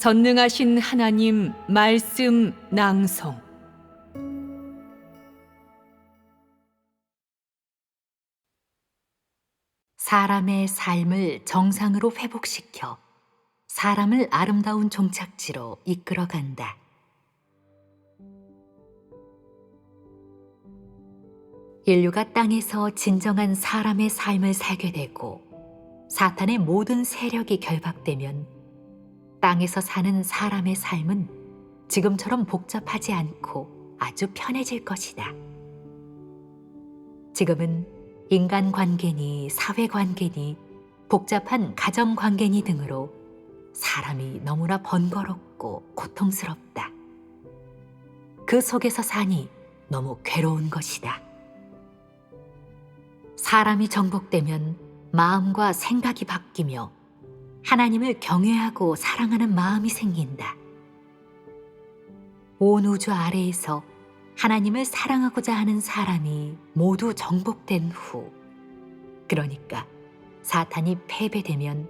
전능하신 하나님 말씀 낭송. 사람의 삶을 정상으로 회복시켜 사람을 아름다운 종착지로 이끌어간다. 인류가 땅에서 진정한 사람의 삶을 살게 되고 사탄의 모든 세력이 결박되면 땅에서 사는 사람의 삶은 지금처럼 복잡하지 않고 아주 편해질 것이다. 지금은 인간관계니 사회관계니 복잡한 가정관계니 등으로 사람이 너무나 번거롭고 고통스럽다. 그 속에서 사니 너무 괴로운 것이다. 사람이 정복되면 마음과 생각이 바뀌며 하나님을 경외하고 사랑하는 마음이 생긴다. 온 우주 아래에서 하나님을 사랑하고자 하는 사람이 모두 정복된 후, 그러니까 사탄이 패배되면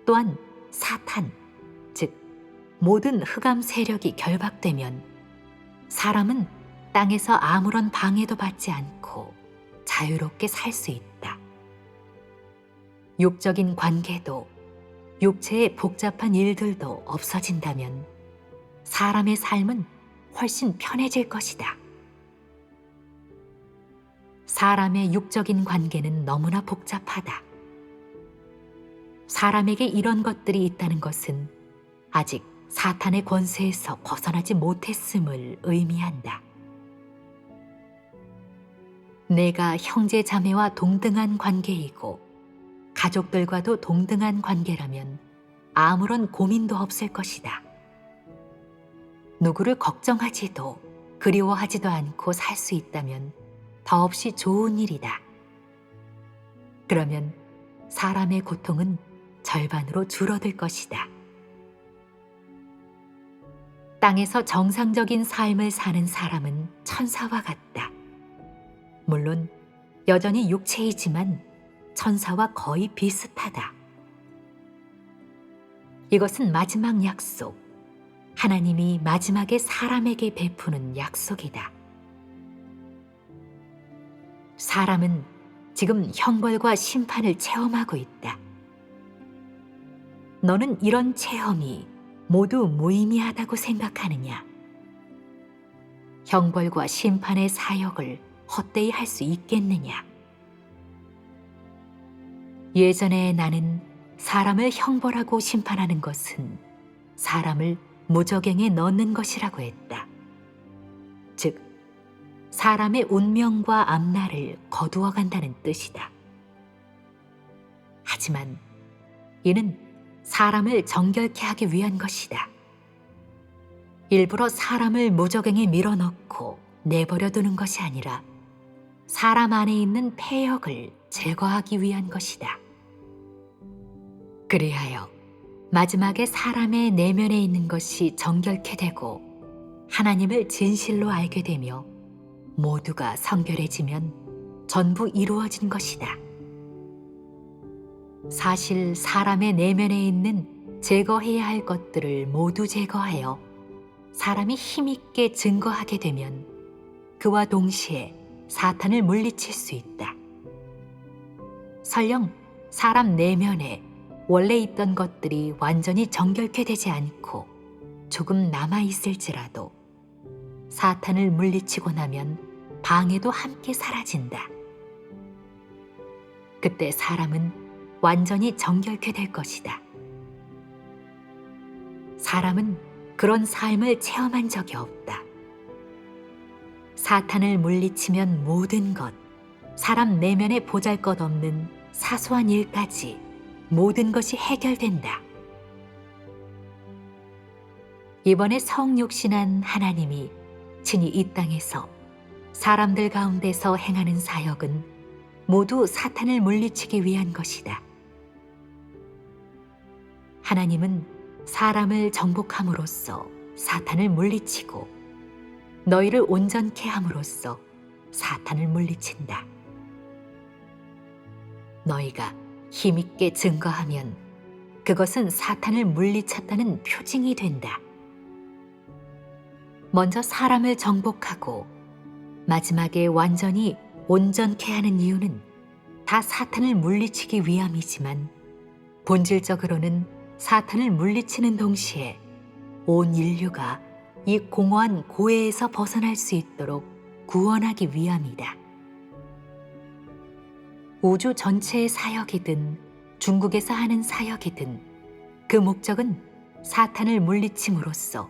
또한 사탄, 즉 모든 흑암 세력이 결박되면 사람은 땅에서 아무런 방해도 받지 않고 자유롭게 살 수 있다. 육적인 관계도 육체의 복잡한 일들도 없어진다면 사람의 삶은 훨씬 편해질 것이다. 사람의 육적인 관계는 너무나 복잡하다. 사람에게 이런 것들이 있다는 것은 아직 사탄의 권세에서 벗어나지 못했음을 의미한다. 내가 형제 자매와 동등한 관계이고 가족들과도 동등한 관계라면 아무런 고민도 없을 것이다. 누구를 걱정하지도 그리워하지도 않고 살 수 있다면 더없이 좋은 일이다. 그러면 사람의 고통은 절반으로 줄어들 것이다. 땅에서 정상적인 삶을 사는 사람은 천사와 같다. 물론 여전히 육체이지만 천사와 거의 비슷하다. 이것은 마지막 약속, 하나님이 마지막에 사람에게 베푸는 약속이다. 사람은 지금 형벌과 심판을 체험하고 있다. 너는 이런 체험이 모두 무의미하다고 생각하느냐? 형벌과 심판의 사역을 헛되이 할 수 있겠느냐? 예전에 나는 사람을 형벌하고 심판하는 것은 사람을 무저갱에 넣는 것이라고 했다. 즉, 사람의 운명과 앞날을 거두어 간다는 뜻이다. 하지만 이는 사람을 정결케 하기 위한 것이다. 일부러 사람을 무저갱에 밀어넣고 내버려 두는 것이 아니라 사람 안에 있는 폐역을 제거하기 위한 것이다. 그리하여 마지막에 사람의 내면에 있는 것이 정결케 되고 하나님을 진실로 알게 되며 모두가 성결해지면 전부 이루어진 것이다. 사실 사람의 내면에 있는 제거해야 할 것들을 모두 제거하여 사람이 힘있게 증거하게 되면 그와 동시에 사탄을 물리칠 수 있다. 설령 사람 내면에 원래 있던 것들이 완전히 정결케 되지 않고 조금 남아있을지라도 사탄을 물리치고 나면 방해도 함께 사라진다. 그때 사람은 완전히 정결케 될 것이다. 사람은 그런 삶을 체험한 적이 없다. 사탄을 물리치면 모든 것, 사람 내면에 보잘것없는 사소한 일까지 모든 것이 해결된다. 이번에 성육신한 하나님이 친히 이 땅에서 사람들 가운데서 행하는 사역은 모두 사탄을 물리치기 위한 것이다. 하나님은 사람을 정복함으로써 사탄을 물리치고 너희를 온전케 함으로써 사탄을 물리친다. 너희가 힘있게 증거하면 그것은 사탄을 물리쳤다는 표징이 된다. 먼저 사람을 정복하고 마지막에 완전히 온전케 하는 이유는 다 사탄을 물리치기 위함이지만 본질적으로는 사탄을 물리치는 동시에 온 인류가 이 공허한 고해에서 벗어날 수 있도록 구원하기 위함이다. 우주 전체의 사역이든 중국에서 하는 사역이든 그 목적은 사탄을 물리침으로써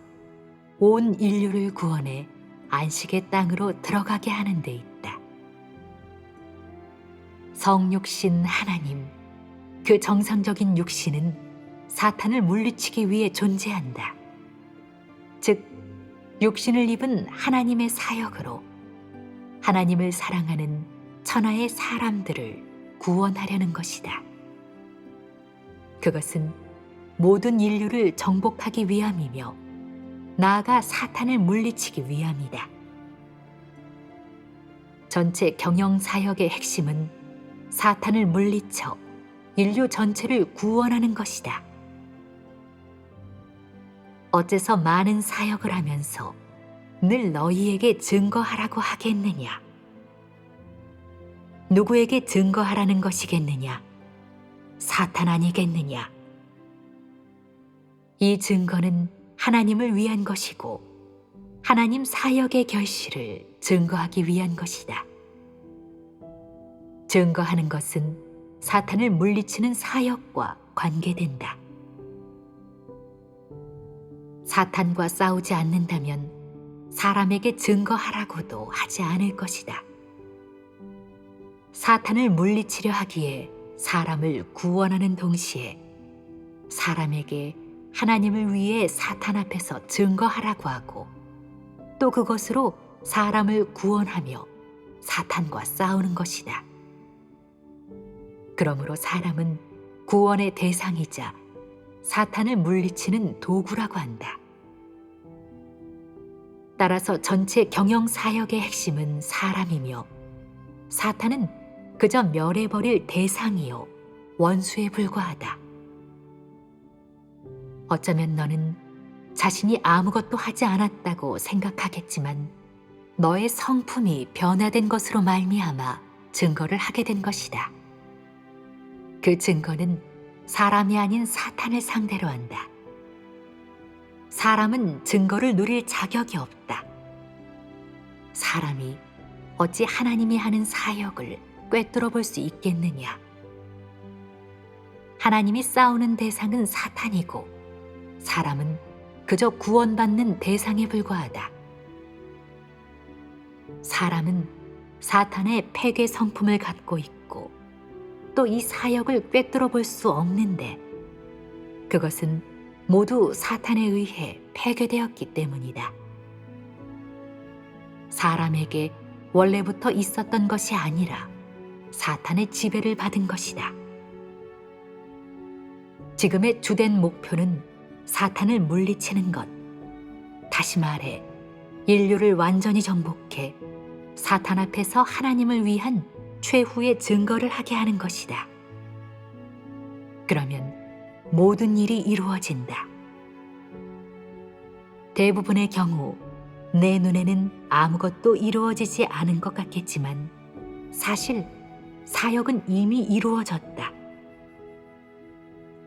온 인류를 구원해 안식의 땅으로 들어가게 하는 데 있다. 성육신 하나님, 그 정상적인 육신은 사탄을 물리치기 위해 존재한다. 즉, 육신을 입은 하나님의 사역으로 하나님을 사랑하는 천하의 사람들을 구원하려는 것이다. 그것은 모든 인류를 정복하기 위함이며 나아가 사탄을 물리치기 위함이다. 전체 경영 사역의 핵심은 사탄을 물리쳐 인류 전체를 구원하는 것이다. 어째서 많은 사역을 하면서 늘 너희에게 증거하라고 하겠느냐? 누구에게 증거하라는 것이겠느냐? 사탄 아니겠느냐? 이 증거는 하나님을 위한 것이고 하나님 사역의 결실을 증거하기 위한 것이다. 증거하는 것은 사탄을 물리치는 사역과 관계된다. 사탄과 싸우지 않는다면 사람에게 증거하라고도 하지 않을 것이다. 사탄을 물리치려 하기에 사람을 구원하는 동시에 사람에게 하나님을 위해 사탄 앞에서 증거하라고 하고 또 그것으로 사람을 구원하며 사탄과 싸우는 것이다. 그러므로 사람은 구원의 대상이자 사탄을 물리치는 도구라고 한다. 따라서 전체 경영 사역의 핵심은 사람이며 사탄은 그저 멸해버릴 대상이요 원수에 불과하다. 어쩌면 너는 자신이 아무것도 하지 않았다고 생각하겠지만 너의 성품이 변화된 것으로 말미암아 증거를 하게 된 것이다. 그 증거는 사람이 아닌 사탄을 상대로 한다. 사람은 증거를 누릴 자격이 없다. 사람이 어찌 하나님이 하는 사역을 꿰뚫어 볼 수 있겠느냐? 하나님이 싸우는 대상은 사탄이고 사람은 그저 구원받는 대상에 불과하다. 사람은 사탄의 폐괴 성품을 갖고 있고 또 이 사역을 꿰뚫어 볼 수 없는데 그것은 모두 사탄에 의해 폐괴되었기 때문이다. 사람에게 원래부터 있었던 것이 아니라 사탄의 지배를 받은 것이다. 지금의 주된 목표는 사탄을 물리치는 것, 다시 말해 인류를 완전히 정복해 사탄 앞에서 하나님을 위한 최후의 증거를 하게 하는 것이다. 그러면 모든 일이 이루어진다. 대부분의 경우 내 눈에는 아무것도 이루어지지 않은 것 같겠지만 사실 사역은 이미 이루어졌다.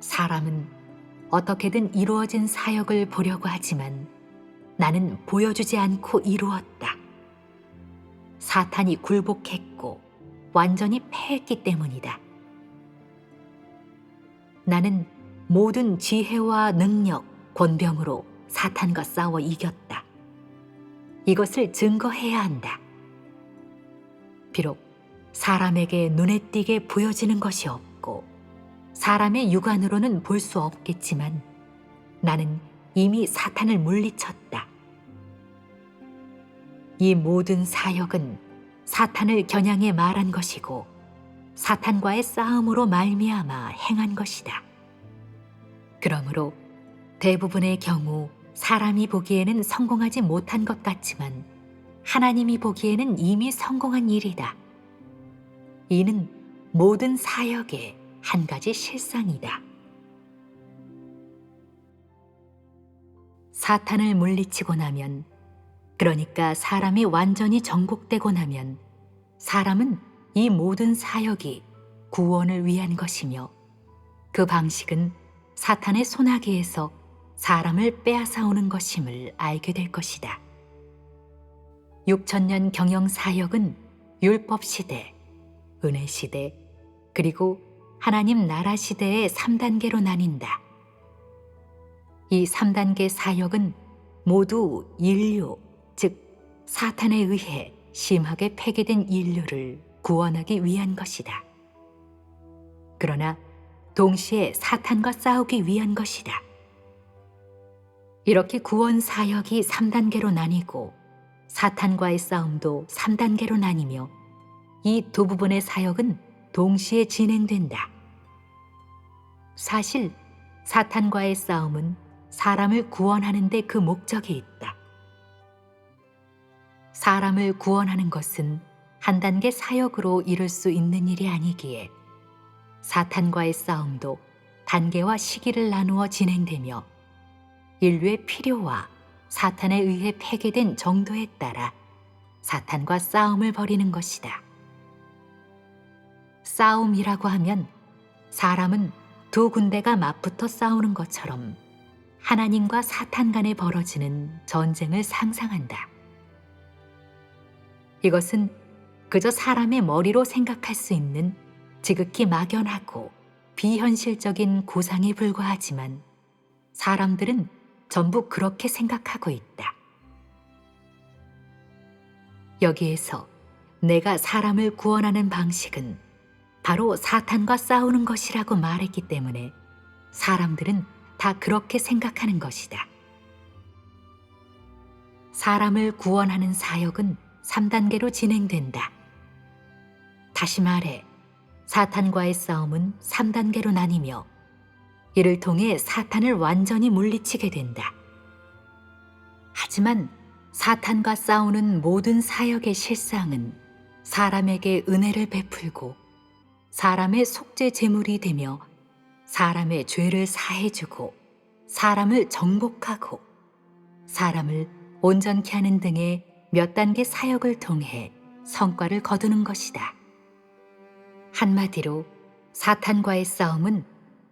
사람은 어떻게든 이루어진 사역을 보려고 하지만 나는 보여주지 않고 이루었다. 사탄이 굴복했고 완전히 패했기 때문이다. 나는 모든 지혜와 능력, 권병으로 사탄과 싸워 이겼다. 이것을 증거해야 한다. 비록 사람에게 눈에 띄게 보여지는 것이 없고 사람의 육안으로는 볼 수 없겠지만 나는 이미 사탄을 물리쳤다. 이 모든 사역은 사탄을 겨냥해 말한 것이고 사탄과의 싸움으로 말미암아 행한 것이다. 그러므로 대부분의 경우 사람이 보기에는 성공하지 못한 것 같지만 하나님이 보기에는 이미 성공한 일이다. 이는 모든 사역의 한 가지 실상이다. 사탄을 물리치고 나면, 그러니까 사람이 완전히 정복되고 나면 사람은 이 모든 사역이 구원을 위한 것이며, 그 방식은 사탄의 소나기에서 사람을 빼앗아오는 것임을 알게 될 것이다. 6,000년 경영 사역은 율법 시대, 은혜 시대, 그리고 하나님 나라 시대의 3단계로 나뉜다. 이 3단계 사역은 모두 인류, 즉 사탄에 의해 심하게 폐기된 인류를 구원하기 위한 것이다. 그러나 동시에 사탄과 싸우기 위한 것이다. 이렇게 구원 사역이 3단계로 나뉘고 사탄과의 싸움도 3단계로 나뉘며, 이 두 부분의 사역은 동시에 진행된다. 사실 사탄과의 싸움은 사람을 구원하는 데 그 목적이 있다. 사람을 구원하는 것은 한 단계 사역으로 이룰 수 있는 일이 아니기에 사탄과의 싸움도 단계와 시기를 나누어 진행되며, 인류의 필요와 사탄에 의해 폐기된 정도에 따라 사탄과 싸움을 벌이는 것이다. 싸움이라고 하면 사람은 두 군대가 맞붙어 싸우는 것처럼 하나님과 사탄 간에 벌어지는 전쟁을 상상한다. 이것은 그저 사람의 머리로 생각할 수 있는 지극히 막연하고 비현실적인 구상에 불과하지만, 사람들은 전부 그렇게 생각하고 있다. 여기에서 내가 사람을 구원하는 방식은 바로 사탄과 싸우는 것이라고 말했기 때문에 사람들은 다 그렇게 생각하는 것이다. 사람을 구원하는 사역은 3단계로 진행된다. 다시 말해, 사탄과의 싸움은 3단계로 나뉘며, 이를 통해 사탄을 완전히 물리치게 된다. 하지만 사탄과 싸우는 모든 사역의 실상은 사람에게 은혜를 베풀고 사람의 속죄 제물이 되며, 사람의 죄를 사해주고 사람을 정복하고 사람을 온전케 하는 등의 몇 단계 사역을 통해 성과를 거두는 것이다. 한마디로 사탄과의 싸움은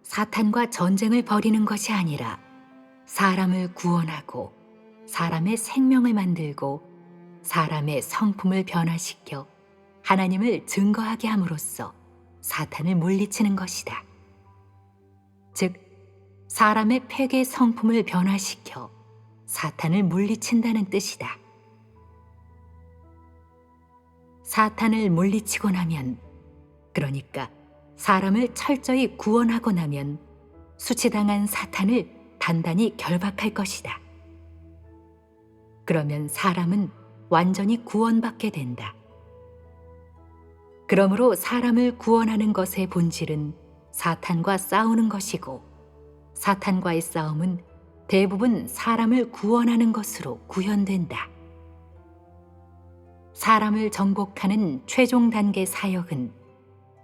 사탄과 전쟁을 벌이는 것이 아니라 사람을 구원하고 사람의 생명을 만들고 사람의 성품을 변화시켜 하나님을 증거하게 함으로써 사탄을 물리치는 것이다. 즉, 사람의 폐괴 성품을 변화시켜 사탄을 물리친다는 뜻이다. 사탄을 물리치고 나면, 그러니까 사람을 철저히 구원하고 나면 수치당한 사탄을 단단히 결박할 것이다. 그러면 사람은 완전히 구원받게 된다. 그러므로 사람을 구원하는 것의 본질은 사탄과 싸우는 것이고, 사탄과의 싸움은 대부분 사람을 구원하는 것으로 구현된다. 사람을 정복하는 최종 단계 사역은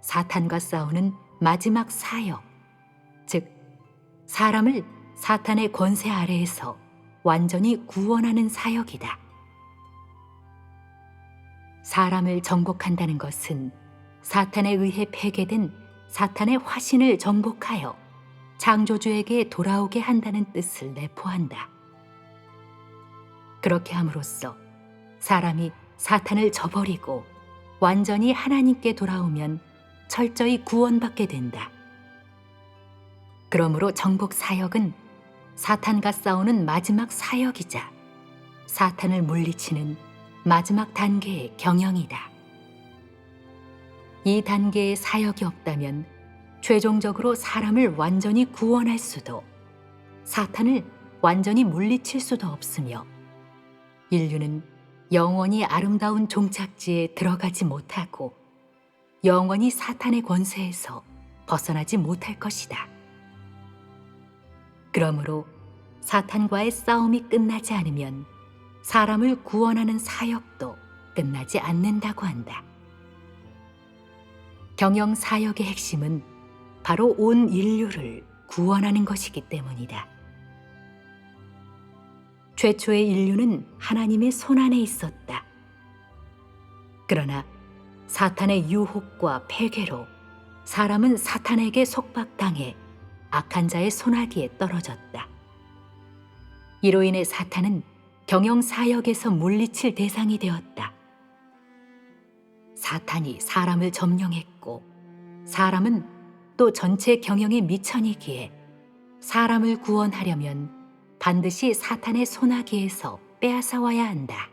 사탄과 싸우는 마지막 사역, 즉 사람을 사탄의 권세 아래에서 완전히 구원하는 사역이다. 사람을 정복한다는 것은 사탄에 의해 폐괴된 사탄의 화신을 정복하여 창조주에게 돌아오게 한다는 뜻을 내포한다. 그렇게 함으로써 사람이 사탄을 저버리고 완전히 하나님께 돌아오면 철저히 구원받게 된다. 그러므로 정복 사역은 사탄과 싸우는 마지막 사역이자 사탄을 물리치는 마지막 단계의 경영이다. 이 단계의 사역이 없다면 최종적으로 사람을 완전히 구원할 수도, 사탄을 완전히 물리칠 수도 없으며, 인류는 영원히 아름다운 종착지에 들어가지 못하고 영원히 사탄의 권세에서 벗어나지 못할 것이다. 그러므로 사탄과의 싸움이 끝나지 않으면 사람을 구원하는 사역도 끝나지 않는다고 한다. 경영 사역의 핵심은 바로 온 인류를 구원하는 것이기 때문이다. 최초의 인류는 하나님의 손안에 있었다. 그러나 사탄의 유혹과 폐괴로 사람은 사탄에게 속박당해 악한 자의 손아귀에 떨어졌다. 이로 인해 사탄은 경영사역에서 물리칠 대상이 되었다. 사탄이 사람을 점령했고 사람은 또 전체 경영의 미천이기에 사람을 구원하려면 반드시 사탄의 손아귀에서 빼앗아와야 한다.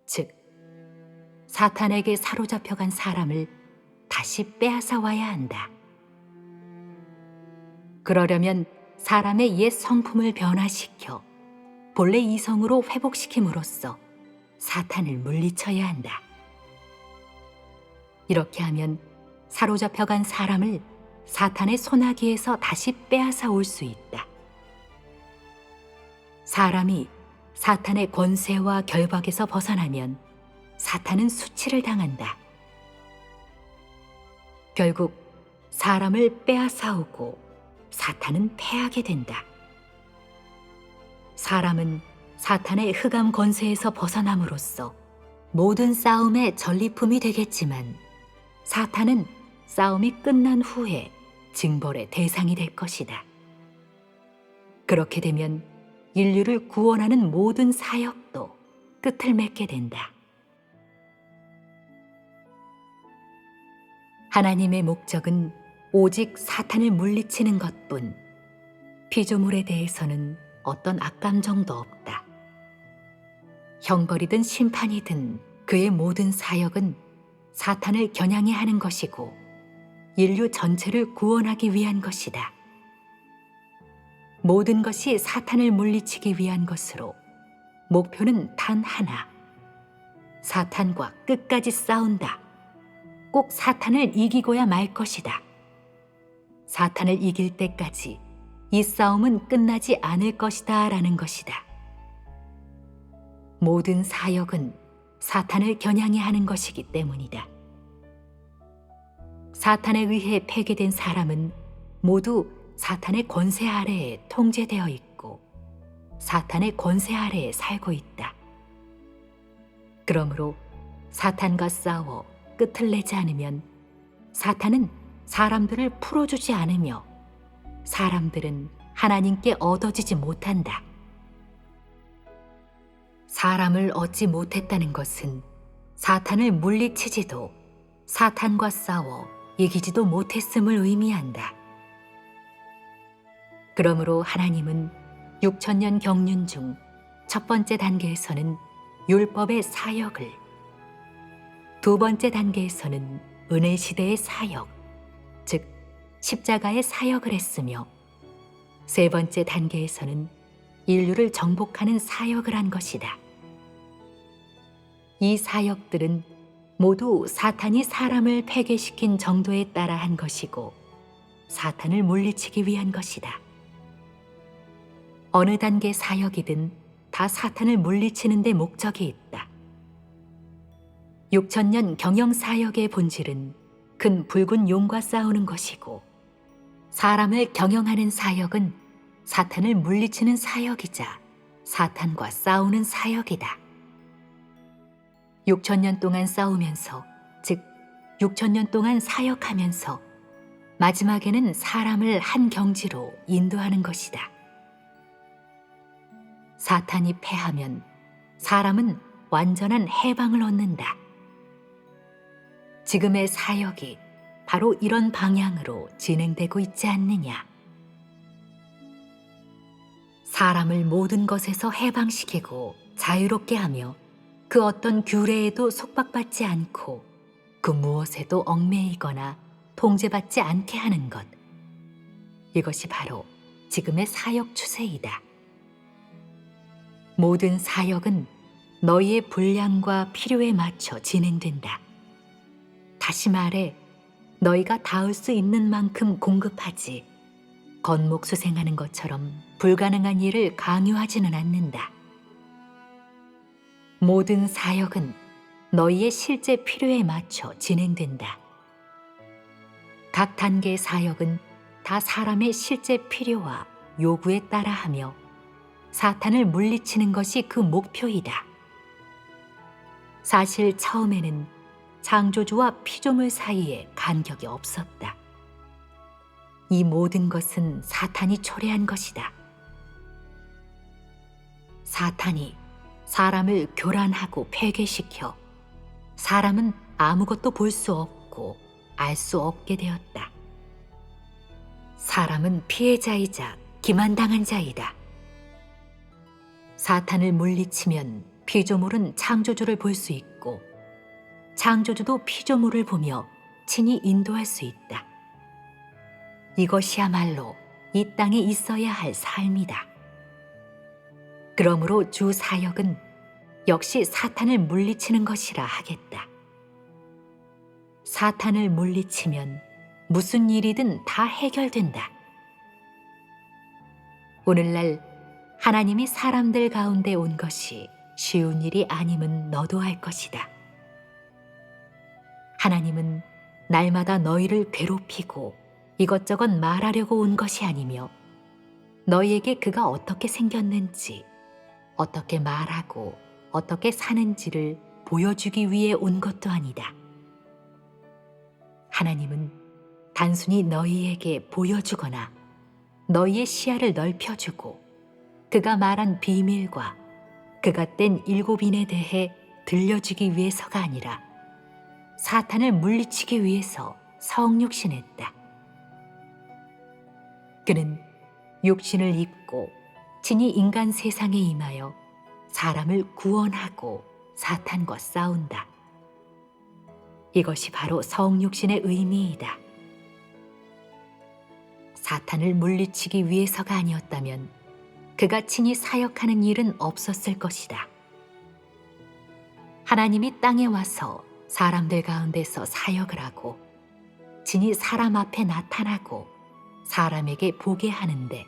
즉, 사탄에게 사로잡혀간 사람을 다시 빼앗아와야 한다. 그러려면 사람의 옛 성품을 변화시켜 본래 이성으로 회복시킴으로써 사탄을 물리쳐야 한다. 이렇게 하면 사로잡혀간 사람을 사탄의 손아귀에서 다시 빼앗아 올 수 있다. 사람이 사탄의 권세와 결박에서 벗어나면 사탄은 수치를 당한다. 결국 사람을 빼앗아 오고 사탄은 패하게 된다. 사람은 사탄의 흑암 권세에서 벗어남으로써 모든 싸움의 전리품이 되겠지만 사탄은 싸움이 끝난 후에 징벌의 대상이 될 것이다. 그렇게 되면 인류를 구원하는 모든 사역도 끝을 맺게 된다. 하나님의 목적은 오직 사탄을 물리치는 것뿐, 피조물에 대해서는 어떤 악감정도 없다. 형벌이든 심판이든 그의 모든 사역은 사탄을 겨냥해 하는 것이고 인류 전체를 구원하기 위한 것이다. 모든 것이 사탄을 물리치기 위한 것으로 목표는 단 하나, 사탄과 끝까지 싸운다. 꼭 사탄을 이기고야 말 것이다. 사탄을 이길 때까지 이 싸움은 끝나지 않을 것이다 라는 것이다. 모든 사역은 사탄을 겨냥해 하는 것이기 때문이다. 사탄에 의해 폐괴된 사람은 모두 사탄의 권세 아래에 통제되어 있고 사탄의 권세 아래에 살고 있다. 그러므로 사탄과 싸워 끝을 내지 않으면 사탄은 사람들을 풀어주지 않으며 사람들은 하나님께 얻어지지 못한다. 사람을 얻지 못했다는 것은 사탄을 물리치지도 사탄과 싸워 이기지도 못했음을 의미한다. 그러므로 하나님은 6,000년 경륜 중 첫 번째 단계에서는 율법의 사역을, 두 번째 단계에서는 은혜 시대의 사역, 즉 십자가의 사역을 했으며 세 번째 단계에서는 인류를 정복하는 사역을 한 것이다. 이 사역들은 모두 사탄이 사람을 폐괴시킨 정도에 따라 한 것이고 사탄을 물리치기 위한 것이다. 어느 단계 사역이든 다 사탄을 물리치는 데 목적이 있다. 6,000년 경영 사역의 본질은 큰 붉은 용과 싸우는 것이고 사람을 경영하는 사역은 사탄을 물리치는 사역이자 사탄과 싸우는 사역이다. 6,000년 동안 싸우면서, 즉 6,000년 동안 사역하면서 마지막에는 사람을 한 경지로 인도하는 것이다. 사탄이 패하면 사람은 완전한 해방을 얻는다. 지금의 사역이 바로 이런 방향으로 진행되고 있지 않느냐. 사람을 모든 것에서 해방시키고 자유롭게 하며 그 어떤 규례에도 속박받지 않고 그 무엇에도 얽매이거나 통제받지 않게 하는 것. 이것이 바로 지금의 사역 추세이다. 모든 사역은 너희의 분량과 필요에 맞춰 진행된다. 다시 말해 너희가 닿을 수 있는 만큼 공급하지 겉목수생하는 것처럼 불가능한 일을 강요하지는 않는다. 모든 사역은 너희의 실제 필요에 맞춰 진행된다. 각 단계의 사역은 다 사람의 실제 필요와 요구에 따라 하며 사탄을 물리치는 것이 그 목표이다. 사실 처음에는 창조주와 피조물 사이에 간격이 없었다. 이 모든 것은 사탄이 초래한 것이다. 사탄이 사람을 교란하고 폐괴시켜 사람은 아무것도 볼 수 없고 알 수 없게 되었다. 사람은 피해자이자 기만당한 자이다. 사탄을 물리치면 피조물은 창조주를 볼 수 있고 창조주도 피조물을 보며 친히 인도할 수 있다. 이것이야말로 이 땅에 있어야 할 삶이다. 그러므로 주 사역은 역시 사탄을 물리치는 것이라 하겠다. 사탄을 물리치면 무슨 일이든 다 해결된다. 오늘날 하나님이 사람들 가운데 온 것이 쉬운 일이 아님은 너도 알 것이다. 하나님은 날마다 너희를 괴롭히고 이것저것 말하려고 온 것이 아니며 너희에게 그가 어떻게 생겼는지, 어떻게 말하고 어떻게 사는지를 보여주기 위해 온 것도 아니다. 하나님은 단순히 너희에게 보여주거나 너희의 시야를 넓혀주고 그가 말한 비밀과 그가 뗀 7인에 대해 들려주기 위해서가 아니라 사탄을 물리치기 위해서 성육신했다. 그는 육신을 입고 친히 인간 세상에 임하여 사람을 구원하고 사탄과 싸운다. 이것이 바로 성육신의 의미이다. 사탄을 물리치기 위해서가 아니었다면 그가 친히 사역하는 일은 없었을 것이다. 하나님이 땅에 와서 사람들 가운데서 사역을 하고 친히 사람 앞에 나타나고 사람에게 보게 하는데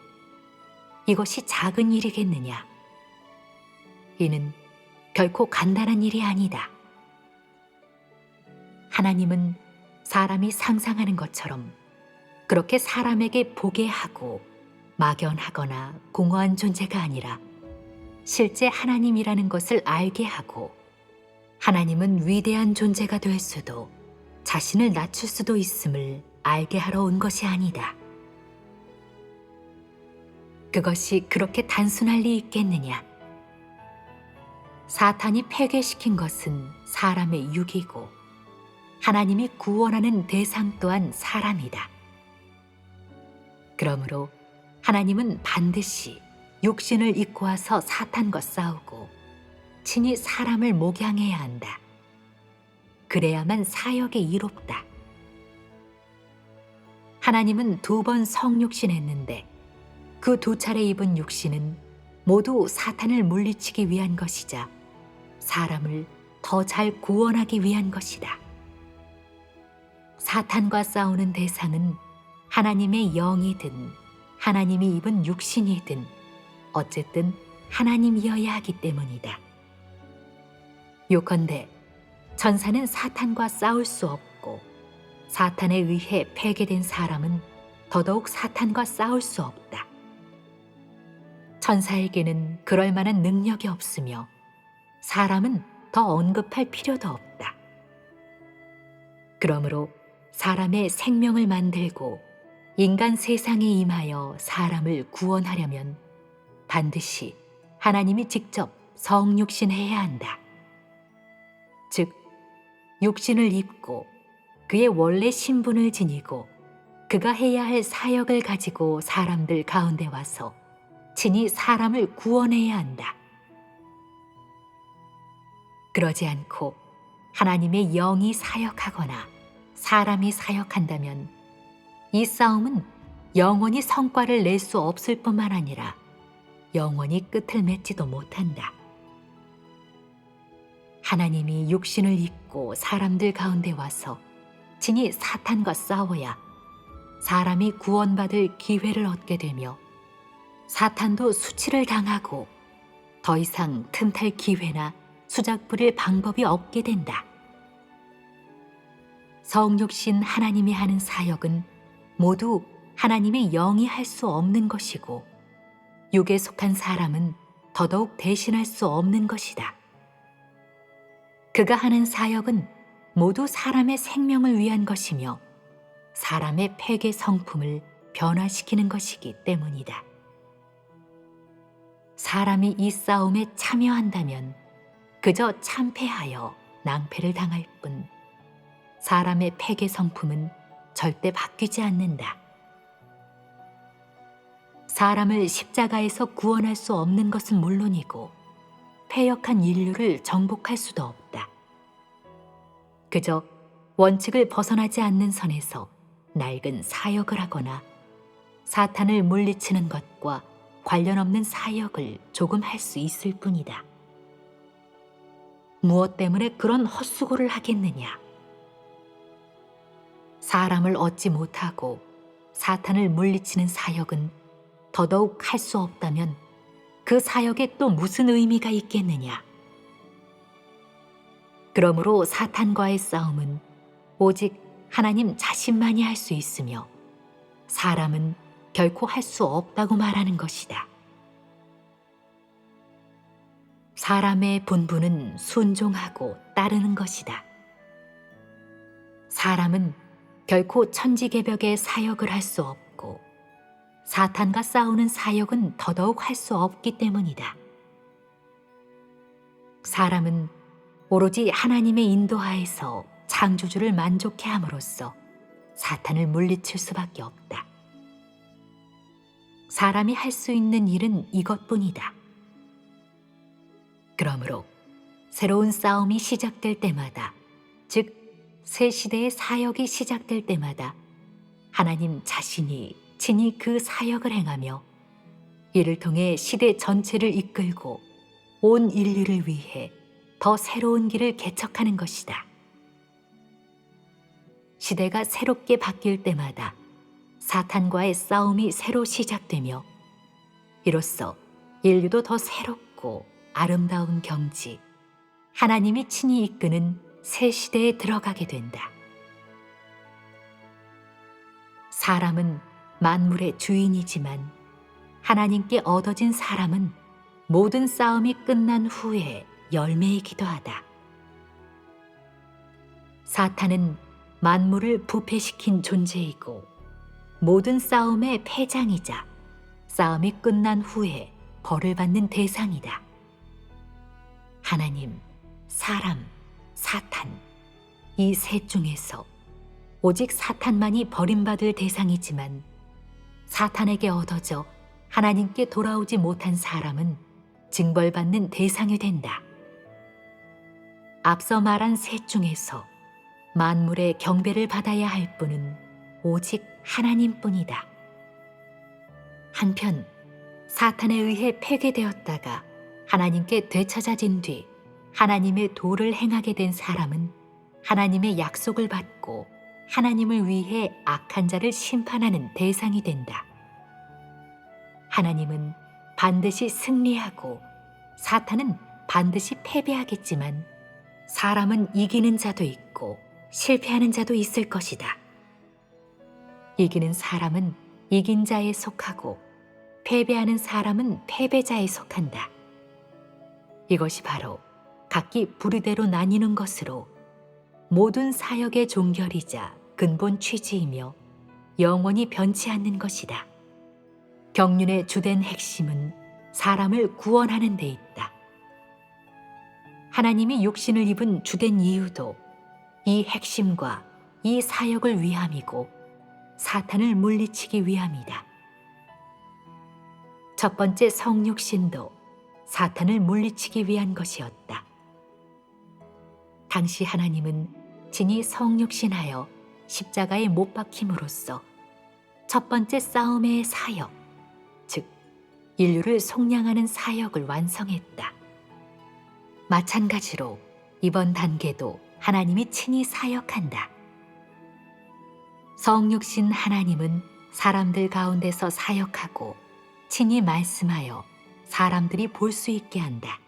이것이 작은 일이겠느냐? 이는 결코 간단한 일이 아니다. 하나님은 사람이 상상하는 것처럼 그렇게 사람에게 보게 하고 막연하거나 공허한 존재가 아니라 실제 하나님이라는 것을 알게 하고 하나님은 위대한 존재가 될 수도 자신을 낮출 수도 있음을 알게 하러 온 것이 아니다. 그것이 그렇게 단순할 리 있겠느냐? 사탄이 폐괴시킨 것은 사람의 육이고 하나님이 구원하는 대상 또한 사람이다. 그러므로 하나님은 반드시 육신을 입고 와서 사탄과 싸우고 친히 사람을 목양해야 한다. 그래야만 사역에 이롭다. 하나님은 2번 성육신했는데 그 2차례 입은 육신은 모두 사탄을 물리치기 위한 것이자 사람을 더 잘 구원하기 위한 것이다. 사탄과 싸우는 대상은 하나님의 영이든 하나님이 입은 육신이든 어쨌든 하나님이어야 하기 때문이다. 요컨대 천사는 사탄과 싸울 수 없고 사탄에 의해 폐괴된 사람은 더더욱 사탄과 싸울 수 없다. 천사에게는 그럴 만한 능력이 없으며 사람은 더 언급할 필요도 없다. 그러므로 사람의 생명을 만들고 인간 세상에 임하여 사람을 구원하려면 반드시 하나님이 직접 성육신해야 한다. 즉, 육신을 입고 그의 원래 신분을 지니고 그가 해야 할 사역을 가지고 사람들 가운데 와서 친히 사람을 구원해야 한다. 그러지 않고 하나님의 영이 사역하거나 사람이 사역한다면 이 싸움은 영원히 성과를 낼 수 없을 뿐만 아니라 영원히 끝을 맺지도 못한다. 하나님이 육신을 입고 사람들 가운데 와서 친히 사탄과 싸워야 사람이 구원받을 기회를 얻게 되며 사탄도 수치를 당하고 더 이상 틈탈 기회나 수작 부릴 방법이 없게 된다. 성육신 하나님이 하는 사역은 모두 하나님의 영이 할 수 없는 것이고 육에 속한 사람은 더더욱 대신할 수 없는 것이다. 그가 하는 사역은 모두 사람의 생명을 위한 것이며 사람의 폐괴 성품을 변화시키는 것이기 때문이다. 사람이 이 싸움에 참여한다면 그저 참패하여 낭패를 당할 뿐 사람의 폐괴 성품은 절대 바뀌지 않는다. 사람을 십자가에서 구원할 수 없는 것은 물론이고 패역한 인류를 정복할 수도 없다. 그저 원칙을 벗어나지 않는 선에서 낡은 사역을 하거나 사탄을 물리치는 것과 관련 없는 사역을 조금 할 수 있을 뿐이다. 무엇 때문에 그런 헛수고를 하겠느냐? 사람을 얻지 못하고 사탄을 물리치는 사역은 더더욱 할 수 없다면 그 사역에 또 무슨 의미가 있겠느냐? 그러므로 사탄과의 싸움은 오직 하나님 자신만이 할 수 있으며 사람은 결코 할 수 없다고 말하는 것이다. 사람의 본분은 순종하고 따르는 것이다. 사람은 결코 천지개벽의 사역을 할 수 없고 사탄과 싸우는 사역은 더더욱 할 수 없기 때문이다. 사람은 오로지 하나님의 인도하에서 창조주를 만족해 함으로써 사탄을 물리칠 수밖에 없다. 사람이 할 수 있는 일은 이것뿐이다. 그러므로 새로운 싸움이 시작될 때마다, 즉 새 시대의 사역이 시작될 때마다 하나님 자신이 친히 그 사역을 행하며 이를 통해 시대 전체를 이끌고 온 인류를 위해 더 새로운 길을 개척하는 것이다. 시대가 새롭게 바뀔 때마다 사탄과의 싸움이 새로 시작되며 이로써 인류도 더 새롭고 아름다운 경지, 하나님이 친히 이끄는 새 시대에 들어가게 된다. 사람은 만물의 주인이지만 하나님께 얻어진 사람은 모든 싸움이 끝난 후에 열매이기도 하다. 사탄은 만물을 부패시킨 존재이고 모든 싸움의 패장이자 싸움이 끝난 후에 벌을 받는 대상이다. 하나님, 사람, 사탄, 이 셋 중에서 오직 사탄만이 버림받을 대상이지만 사탄에게 얻어져 하나님께 돌아오지 못한 사람은 징벌받는 대상이 된다. 앞서 말한 셋 중에서 만물의 경배를 받아야 할 분은 오직 하나님뿐이다. 한편 사탄에 의해 폐괴되었다가 하나님께 되찾아진 뒤 하나님의 도를 행하게 된 사람은 하나님의 약속을 받고 하나님을 위해 악한 자를 심판하는 대상이 된다. 하나님은 반드시 승리하고 사탄은 반드시 패배하겠지만 사람은 이기는 자도 있고 실패하는 자도 있을 것이다. 이기는 사람은 이긴 자에 속하고 패배하는 사람은 패배자에 속한다. 이것이 바로 각기 부류대로 나뉘는 것으로 모든 사역의 종결이자 근본 취지이며 영원히 변치 않는 것이다. 경륜의 주된 핵심은 사람을 구원하는 데 있다. 하나님이 육신을 입은 주된 이유도 이 핵심과 이 사역을 위함이고 사탄을 물리치기 위함이다. 첫 번째 성육신도 사탄을 물리치기 위한 것이었다. 당시 하나님은 친히 성육신하여 십자가에 못 박힘으로써 첫 번째 싸움의 사역, 즉 인류를 속량하는 사역을 완성했다. 마찬가지로 이번 단계도 하나님이 친히 사역한다. 성육신 하나님은 사람들 가운데서 사역하고 친히 말씀하여 사람들이 볼 수 있게 한다.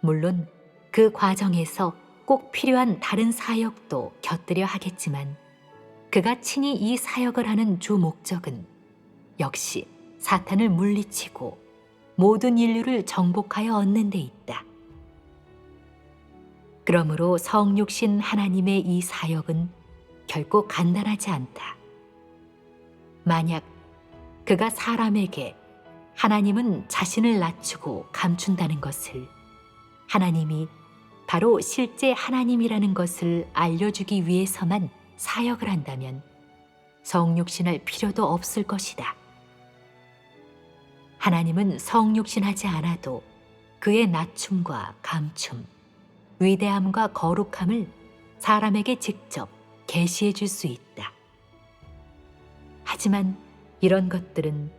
물론 그 과정에서 꼭 필요한 다른 사역도 곁들여 하겠지만 그가 친히 이 사역을 하는 주 목적은 역시 사탄을 물리치고 모든 인류를 정복하여 얻는 데 있다. 그러므로 성육신 하나님의 이 사역은 결코 간단하지 않다. 만약 그가 사람에게 하나님은 자신을 낮추고 감춘다는 것을, 하나님이 바로 실제 하나님이라는 것을 알려주기 위해서만 사역을 한다면 성육신할 필요도 없을 것이다. 하나님은 성육신하지 않아도 그의 낮춤과 감춤, 위대함과 거룩함을 사람에게 직접 계시해 줄 수 있다. 하지만 이런 것들은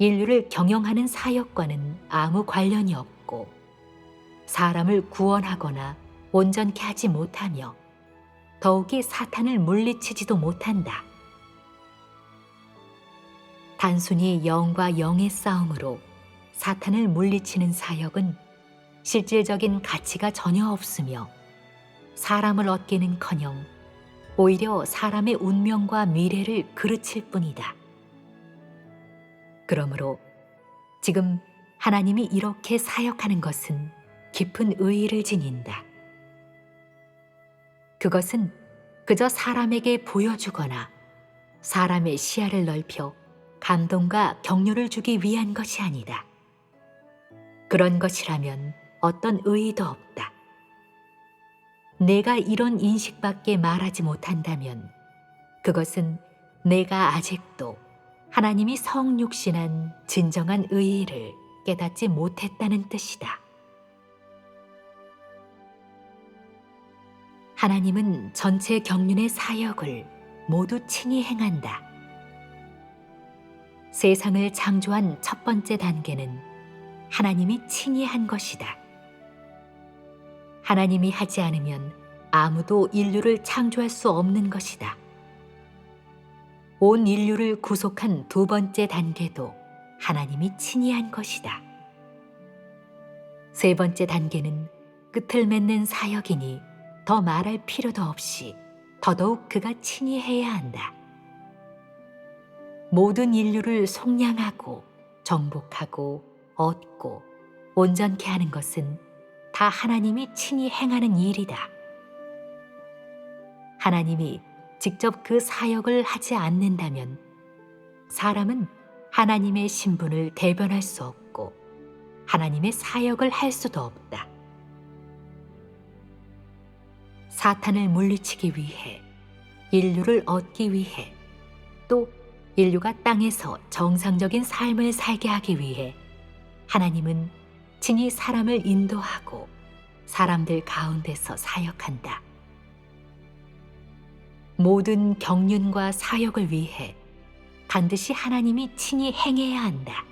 인류를 경영하는 사역과는 아무 관련이 없고 사람을 구원하거나 온전케 하지 못하며 더욱이 사탄을 물리치지도 못한다. 단순히 영과 영의 싸움으로 사탄을 물리치는 사역은 실질적인 가치가 전혀 없으며 사람을 얻기는커녕 오히려 사람의 운명과 미래를 그르칠 뿐이다. 그러므로 지금 하나님이 이렇게 사역하는 것은 깊은 의의를 지닌다. 그것은 그저 사람에게 보여주거나 사람의 시야를 넓혀 감동과 격려를 주기 위한 것이 아니다. 그런 것이라면 어떤 의의도 없다. 내가 이런 인식밖에 말하지 못한다면 그것은 내가 아직도 하나님이 성육신한 진정한 의의를 깨닫지 못했다는 뜻이다. 하나님은 전체 경륜의 사역을 모두 친히 행한다. 세상을 창조한 첫 번째 단계는 하나님이 친히 한 것이다. 하나님이 하지 않으면 아무도 인류를 창조할 수 없는 것이다. 온 인류를 구속한 두 번째 단계도 하나님이 친히 한 것이다. 세 번째 단계는 끝을 맺는 사역이니 더 말할 필요도 없이 더더욱 그가 친히 해야 한다. 모든 인류를 속량하고 정복하고 얻고 온전케 하는 것은 다 하나님이 친히 행하는 일이다. 하나님이 직접 그 사역을 하지 않는다면 사람은 하나님의 신분을 대변할 수 없고 하나님의 사역을 할 수도 없다. 사탄을 물리치기 위해, 인류를 얻기 위해, 또 인류가 땅에서 정상적인 삶을 살게 하기 위해 하나님은 친히 사람을 인도하고 사람들 가운데서 사역한다. 모든 경륜과 사역을 위해 반드시 하나님이 친히 행해야 한다.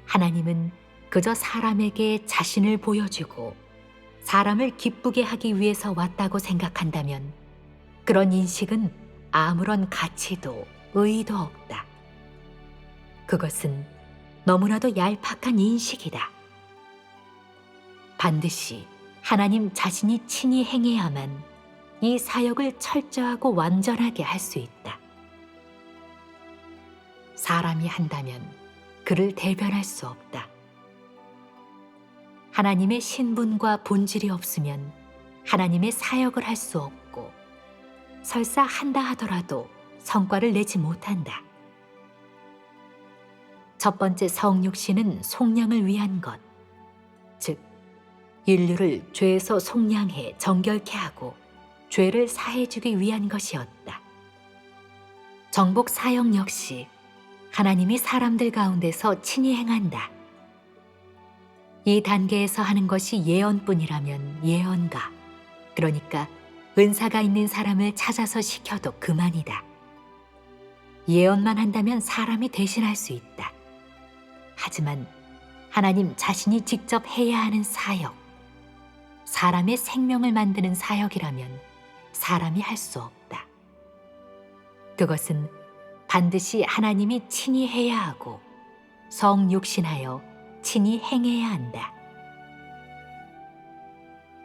하나님은 그저 사람에게 자신을 보여주고 사람을 기쁘게 하기 위해서 왔다고 생각한다면 그런 인식은 아무런 가치도 의의도 없다. 그것은 너무나도 얄팍한 인식이다. 반드시 하나님 자신이 친히 행해야만 이 사역을 철저하고 완전하게 할 수 있다. 사람이 한다면 그를 대변할 수 없다. 하나님의 신분과 본질이 없으면 하나님의 사역을 할 수 없고 설사 한다 하더라도 성과를 내지 못한다. 첫 번째 성육신은 속량을 위한 것, 즉 인류를 죄에서 속량해 정결케 하고 죄를 사해주기 위한 것이었다. 정복 사역 역시 하나님이 사람들 가운데서 친히 행한다. 이 단계에서 하는 것이 예언뿐이라면 예언가, 그러니까 은사가 있는 사람을 찾아서 시켜도 그만이다. 예언만 한다면 사람이 대신할 수 있다. 하지만 하나님 자신이 직접 해야 하는 사역, 사람의 생명을 만드는 사역이라면 사람이 할 수 없다. 그것은 반드시 하나님이 친히 해야 하고 성육신하여 친히 행해야 한다.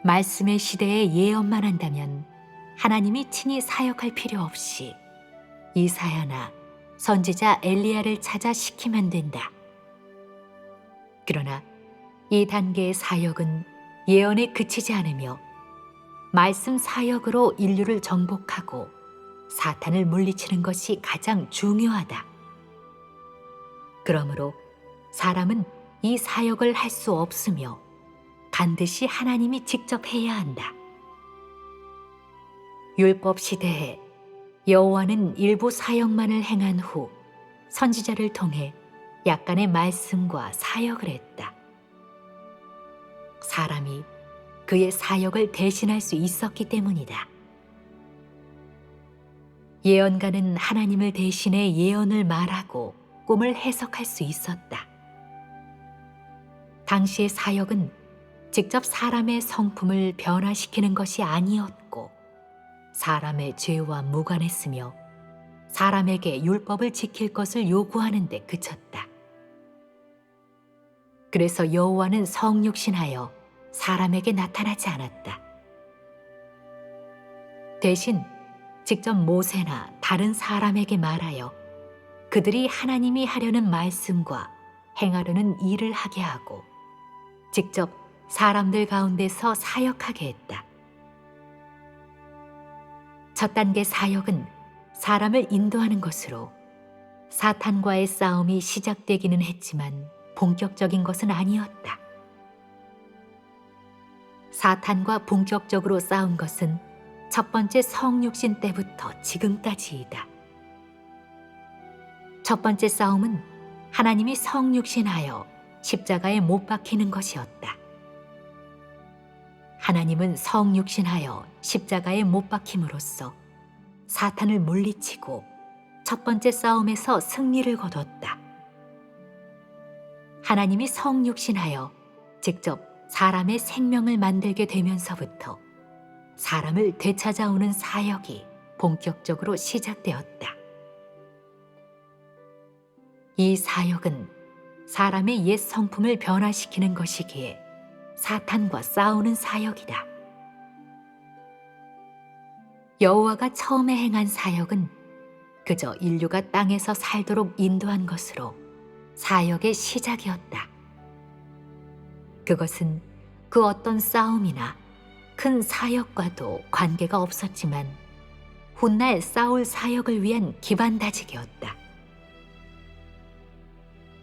말씀의 시대에 예언만 한다면 하나님이 친히 사역할 필요 없이 이사야나 선지자 엘리야를 찾아 시키면 된다. 그러나 이 단계의 사역은 예언에 그치지 않으며 말씀 사역으로 인류를 정복하고 사탄을 물리치는 것이 가장 중요하다. 그러므로 사람은 이 사역을 할 수 없으며 반드시 하나님이 직접 해야 한다. 율법 시대에 여호와는 일부 사역만을 행한 후 선지자를 통해 약간의 말씀과 사역을 했다. 사람이 그의 사역을 대신할 수 있었기 때문이다. 예언가는 하나님을 대신해 예언을 말하고 꿈을 해석할 수 있었다. 당시의 사역은 직접 사람의 성품을 변화시키는 것이 아니었고 사람의 죄와 무관했으며 사람에게 율법을 지킬 것을 요구하는 데 그쳤다. 그래서 여호와는 성육신하여 사람에게 나타나지 않았다. 대신 직접 모세나 다른 사람에게 말하여 그들이 하나님이 하려는 말씀과 행하려는 일을 하게 하고 직접 사람들 가운데서 사역하게 했다. 첫 단계 사역은 사람을 인도하는 것으로 사탄과의 싸움이 시작되기는 했지만 본격적인 것은 아니었다. 사탄과 본격적으로 싸운 것은 첫 번째 성육신 때부터 지금까지이다. 첫 번째 싸움은 하나님이 성육신하여 십자가에 못 박히는 것이었다. 하나님은 성육신하여 십자가에 못 박힘으로써 사탄을 물리치고 첫 번째 싸움에서 승리를 거뒀다. 하나님이 성육신하여 직접 사람의 생명을 만들게 되면서부터 사람을 되찾아오는 사역이 본격적으로 시작되었다. 이 사역은 사람의 옛 성품을 변화시키는 것이기에 사탄과 싸우는 사역이다. 여호와가 처음에 행한 사역은 그저 인류가 땅에서 살도록 인도한 것으로 사역의 시작이었다. 그것은 그 어떤 싸움이나 큰 사역과도 관계가 없었지만 훗날 싸울 사역을 위한 기반 다지기였다.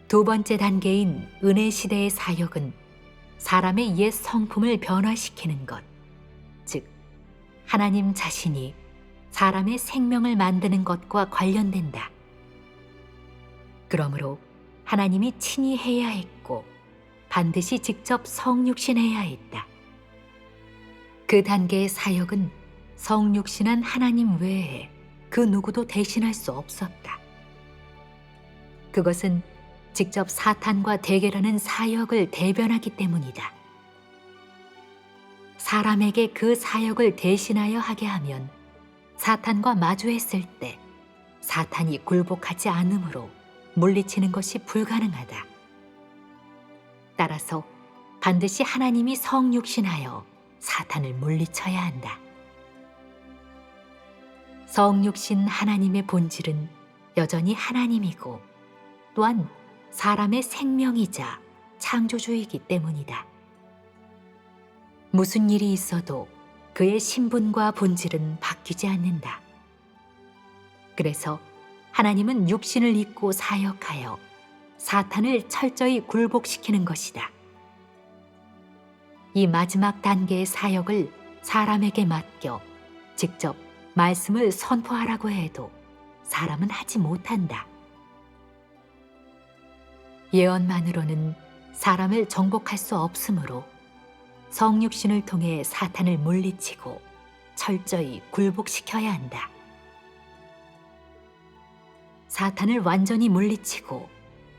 두 번째 단계인 은혜 시대의 사역은 사람의 옛 성품을 변화시키는 것, 즉 하나님 자신이 사람의 생명을 만드는 것과 관련된다. 그러므로 하나님이 친히 해야 했고 반드시 직접 성육신해야 했다. 그 단계의 사역은 성육신한 하나님 외에 그 누구도 대신할 수 없었다. 그것은 직접 사탄과 대결하는 사역을 대변하기 때문이다. 사람에게 그 사역을 대신하여 하게 하면 사탄과 마주했을 때 사탄이 굴복하지 않으므로 물리치는 것이 불가능하다. 따라서 반드시 하나님이 성육신하여 사탄을 물리쳐야 한다. 성육신 하나님의 본질은 여전히 하나님이고 또한 사람의 생명이자 창조주이기 때문이다. 무슨 일이 있어도 그의 신분과 본질은 바뀌지 않는다. 그래서 하나님은 육신을 입고 사역하여 사탄을 철저히 굴복시키는 것이다. 이 마지막 단계의 사역을 사람에게 맡겨 직접 말씀을 선포하라고 해도 사람은 하지 못한다. 예언만으로는 사람을 정복할 수 없으므로 성육신을 통해 사탄을 물리치고 철저히 굴복시켜야 한다. 사탄을 완전히 물리치고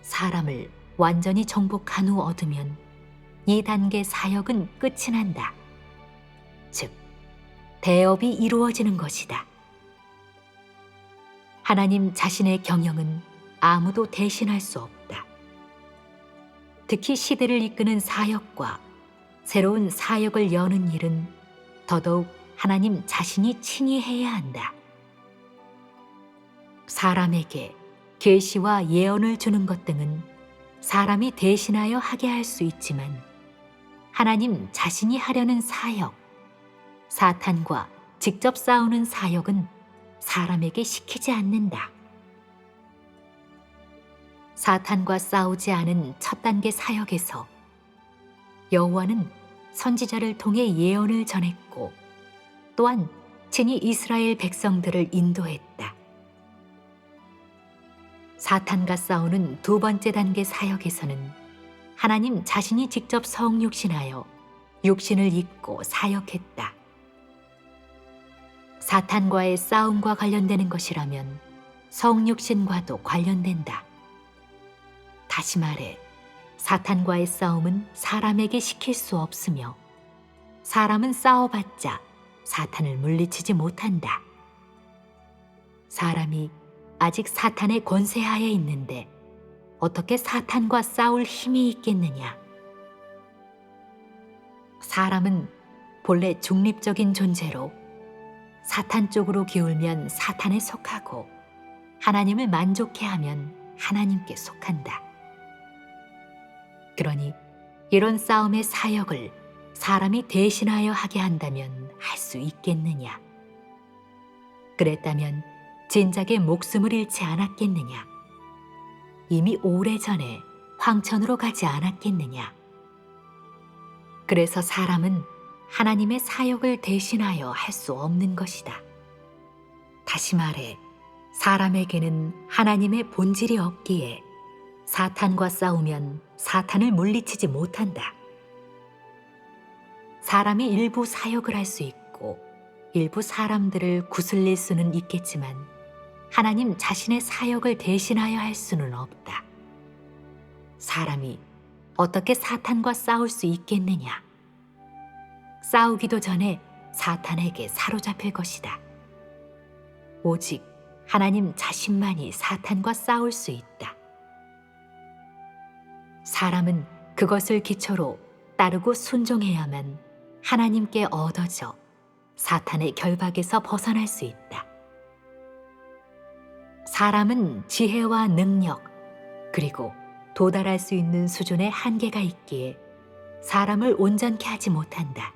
사람을 완전히 정복한 후 얻으면 이 단계 사역은 끝이 난다. 즉, 대업이 이루어지는 것이다. 하나님 자신의 경영은 아무도 대신할 수 없다. 특히 시대를 이끄는 사역과 새로운 사역을 여는 일은 더더욱 하나님 자신이 친히 해야 한다. 사람에게 계시와 예언을 주는 것 등은 사람이 대신하여 하게 할 수 있지만 하나님 자신이 하려는 사역, 사탄과 직접 싸우는 사역은 사람에게 시키지 않는다. 사탄과 싸우지 않은 첫 단계 사역에서 여호와는 선지자를 통해 예언을 전했고 또한 친히 이스라엘 백성들을 인도했다. 사탄과 싸우는 두 번째 단계 사역에서는 하나님 자신이 직접 성육신하여 육신을 입고 사역했다. 사탄과의 싸움과 관련되는 것이라면 성육신과도 관련된다. 다시 말해 사탄과의 싸움은 사람에게 시킬 수 없으며 사람은 싸워봤자 사탄을 물리치지 못한다. 사람이 아직 사탄의 권세하에 있는데 어떻게 사탄과 싸울 힘이 있겠느냐? 사람은 본래 중립적인 존재로 사탄 쪽으로 기울면 사탄에 속하고 하나님을 만족해 하면 하나님께 속한다. 그러니 이런 싸움의 사역을 사람이 대신하여 하게 한다면 할 수 있겠느냐? 그랬다면 진작에 목숨을 잃지 않았겠느냐? 이미 오래전에 황천으로 가지 않았겠느냐? 그래서 사람은 하나님의 사역을 대신하여 할 수 없는 것이다. 다시 말해 사람에게는 하나님의 본질이 없기에 사탄과 싸우면 사탄을 물리치지 못한다. 사람이 일부 사역을 할 수 있고 일부 사람들을 구슬릴 수는 있겠지만 하나님 자신의 사역을 대신하여 할 수는 없다. 사람이 어떻게 사탄과 싸울 수 있겠느냐? 싸우기도 전에 사탄에게 사로잡힐 것이다. 오직 하나님 자신만이 사탄과 싸울 수 있다. 사람은 그것을 기초로 따르고 순종해야만 하나님께 얻어져 사탄의 결박에서 벗어날 수 있다. 사람은 지혜와 능력 그리고 도달할 수 있는 수준의 한계가 있기에 사람을 온전케 하지 못한다.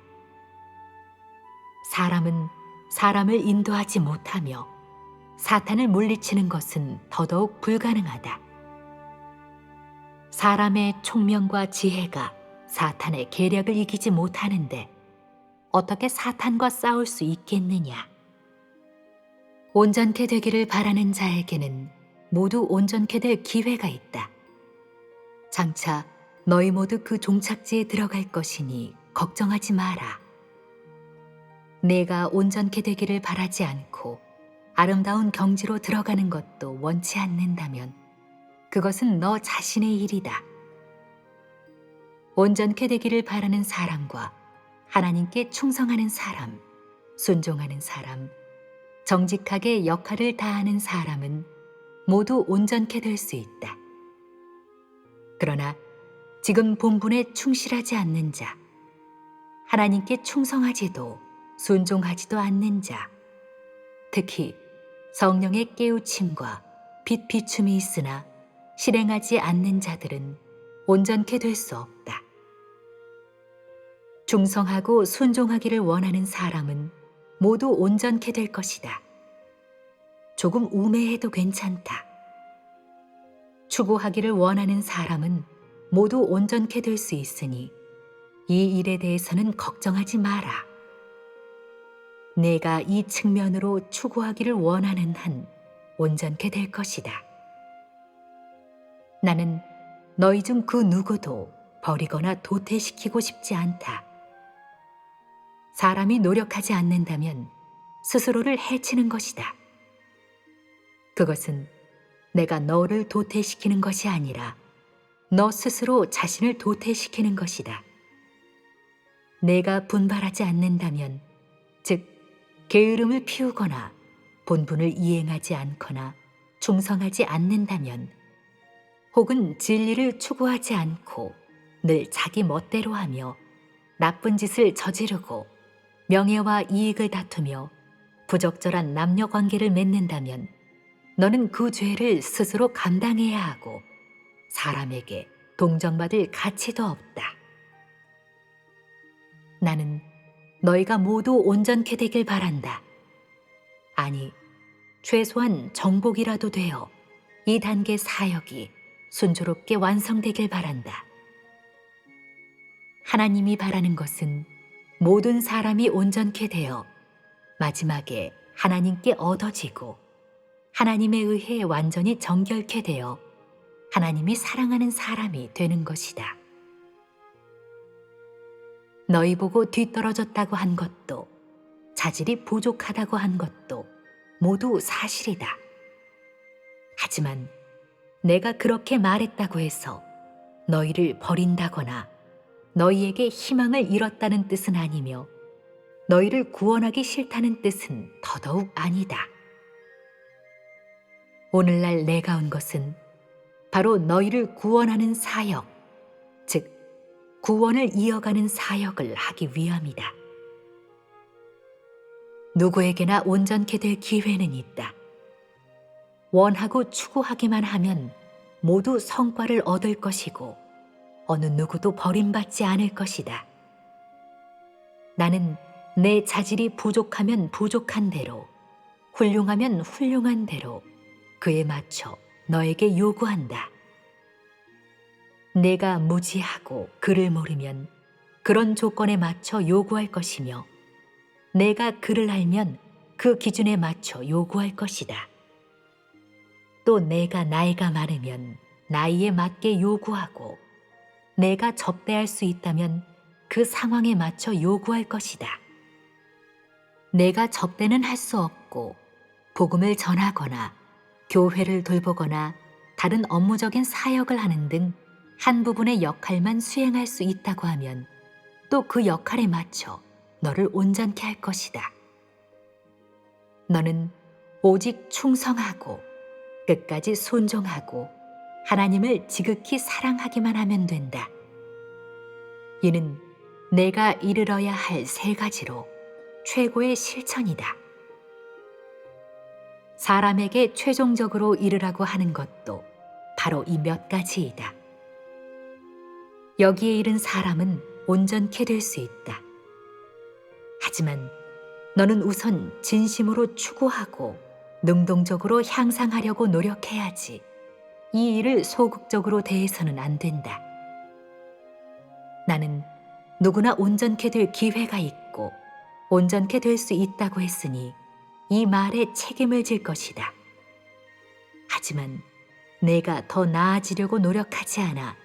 사람은 사람을 인도하지 못하며 사탄을 물리치는 것은 더더욱 불가능하다. 사람의 총명과 지혜가 사탄의 계략을 이기지 못하는데 어떻게 사탄과 싸울 수 있겠느냐? 온전케 되기를 바라는 자에게는 모두 온전케 될 기회가 있다. 장차 너희 모두 그 종착지에 들어갈 것이니 걱정하지 마라. 내가 온전케 되기를 바라지 않고 아름다운 경지로 들어가는 것도 원치 않는다면 그것은 너 자신의 일이다. 온전케 되기를 바라는 사람과 하나님께 충성하는 사람, 순종하는 사람, 정직하게 역할을 다하는 사람은 모두 온전케 될 수 있다. 그러나 지금 본분에 충실하지 않는 자, 하나님께 충성하지도 순종하지도 않는 자, 특히 성령의 깨우침과 빛 비춤이 있으나 실행하지 않는 자들은 온전케 될 수 없다. 충성하고 순종하기를 원하는 사람은 모두 온전케 될 것이다. 조금 우매해도 괜찮다. 추구하기를 원하는 사람은 모두 온전케 될 수 있으니 이 일에 대해서는 걱정하지 마라. 내가 이 측면으로 추구하기를 원하는 한 온전케 될 것이다. 나는 너희 중 그 누구도 버리거나 도태시키고 싶지 않다. 사람이 노력하지 않는다면 스스로를 해치는 것이다. 그것은 내가 너를 도태시키는 것이 아니라 너 스스로 자신을 도태시키는 것이다. 내가 분발하지 않는다면, 즉 게으름을 피우거나 본분을 이행하지 않거나 충성하지 않는다면, 혹은 진리를 추구하지 않고 늘 자기 멋대로 하며 나쁜 짓을 저지르고 명예와 이익을 다투며 부적절한 남녀 관계를 맺는다면 너는 그 죄를 스스로 감당해야 하고 사람에게 동정받을 가치도 없다. 나는 너희가 모두 온전케 되길 바란다. 아니, 최소한 정복이라도 되어 이 단계 사역이 순조롭게 완성되길 바란다. 하나님이 바라는 것은 모든 사람이 온전케 되어 마지막에 하나님께 얻어지고 하나님에 의해 완전히 정결케 되어 하나님이 사랑하는 사람이 되는 것이다. 너희 보고 뒤떨어졌다고 한 것도 자질이 부족하다고 한 것도 모두 사실이다. 하지만 내가 그렇게 말했다고 해서 너희를 버린다거나 너희에게 희망을 잃었다는 뜻은 아니며 너희를 구원하기 싫다는 뜻은 더더욱 아니다. 오늘날 내가 온 것은 바로 너희를 구원하는 사역, 즉 구원을 이어가는 사역을 하기 위함이다. 누구에게나 온전케 될 기회는 있다. 원하고 추구하기만 하면 모두 성과를 얻을 것이고 어느 누구도 버림받지 않을 것이다. 나는 내 자질이 부족하면 부족한 대로, 훌륭하면 훌륭한 대로 그에 맞춰 너에게 요구한다. 내가 무지하고 그를 모르면 그런 조건에 맞춰 요구할 것이며 내가 그를 알면 그 기준에 맞춰 요구할 것이다. 또 내가 나이가 많으면 나이에 맞게 요구하고 내가 접대할 수 있다면 그 상황에 맞춰 요구할 것이다. 내가 접대는 할 수 없고 복음을 전하거나 교회를 돌보거나 다른 업무적인 사역을 하는 등 한 부분의 역할만 수행할 수 있다고 하면 또 그 역할에 맞춰 너를 온전케 할 것이다. 너는 오직 충성하고 끝까지 순종하고 하나님을 지극히 사랑하기만 하면 된다. 이는 내가 이르러야 할 세 가지로 최고의 실천이다. 사람에게 최종적으로 이르라고 하는 것도 바로 이 몇 가지이다. 여기에 이른 사람은 온전케 될 수 있다. 하지만 너는 우선 진심으로 추구하고 능동적으로 향상하려고 노력해야지 이 일을 소극적으로 대해서는 안 된다. 나는 누구나 온전케 될 기회가 있고 온전케 될 수 있다고 했으니 이 말에 책임을 질 것이다. 하지만 내가 더 나아지려고 노력하지 않아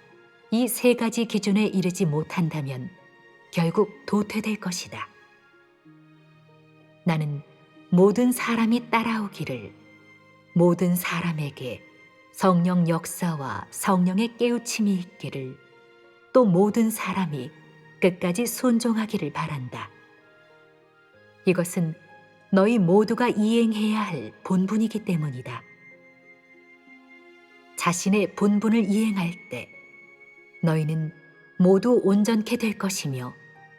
이 세 가지 기준에 이르지 못한다면 결국 도태될 것이다. 나는 모든 사람이 따라오기를, 모든 사람에게 성령 역사와 성령의 깨우침이 있기를, 또 모든 사람이 끝까지 순종하기를 바란다. 이것은 너희 모두가 이행해야 할 본분이기 때문이다. 자신의 본분을 이행할 때 너희는 모두 온전케 될 것이며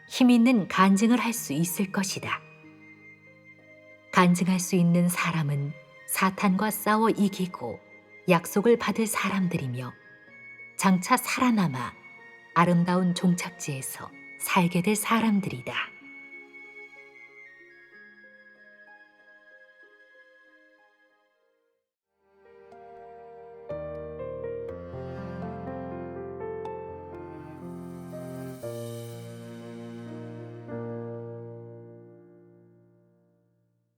힘 있는 간증을 할 수 있을 것이다. 간증할 수 있는 사람은 사탄과 싸워 이기고 약속을 받을 사람들이며 장차 살아남아 아름다운 종착지에서 살게 될 사람들이다.